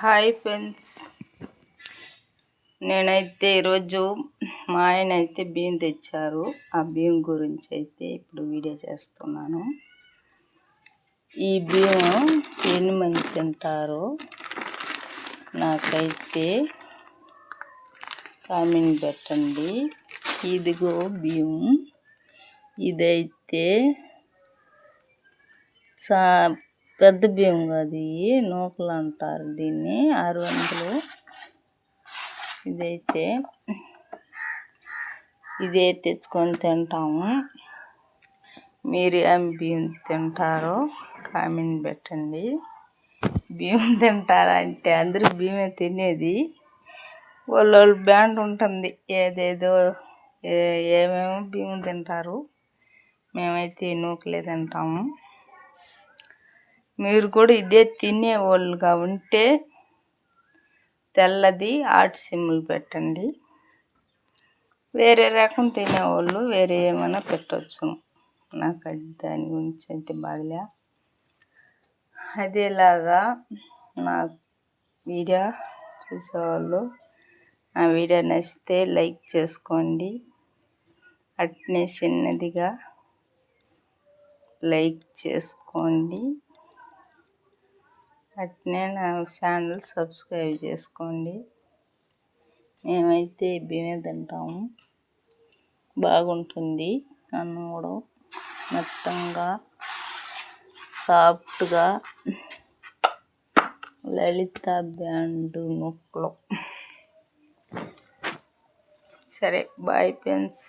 Hi friends, నేనైతే ఈరోజు మా ఆయన అయితే బియ్యం తెచ్చారు. ఆ బియ్యం గురించి అయితే ఇప్పుడు వీడియో చేస్తున్నాను. ఈ బియ్యం ఎన్ని మంది తింటారో నాకైతే కామెంట్ పెట్టండి. ఇదిగో బియ్యం, ఇదైతే పెద్ద బియ్యం కాదు, నూకలు అంటారు దీన్ని, 600. ఇదే తెచ్చుకొని తింటాము. మీరు ఏం బియ్యం తింటారో కామెంట్ పెట్టండి. బియ్యం తింటారా అంటే అందరూ బియ్యమే తినేది. వాళ్ళ బ్యాండ్ ఉంటుంది, ఏదేదో ఏమేమో బియ్యం తింటారు. మేమైతే నూకలే తింటాము. మీరు కూడా ఇదే తినేవాళ్ళుగా ఉంటే తెల్లది ఆర్ట్ సింబల్ పెట్టండి. వేరే రకం తినేవాళ్ళు వేరే ఏమైనా పెట్టవచ్చు. నాకు అది దాని గురించి అయితే బాధలే. అదేలాగా నా వీడియో చూసేవాళ్ళు నా వీడియో నచ్చితే లైక్ చేసుకోండి. అట్నే చిన్నదిగా లైక్ చేసుకోండి. అట్నే నా ఛానల్ సబ్స్క్రైబ్ చేసుకోండి. మేమైతే బియ్యం తింటాము. బాగుంటుంది అన్నం కూడా మెత్తంగా సాఫ్ట్గా. లలిత బ్యాండ్ ముక్కలు. సరే, బాయ్ ఫ్రెండ్స్.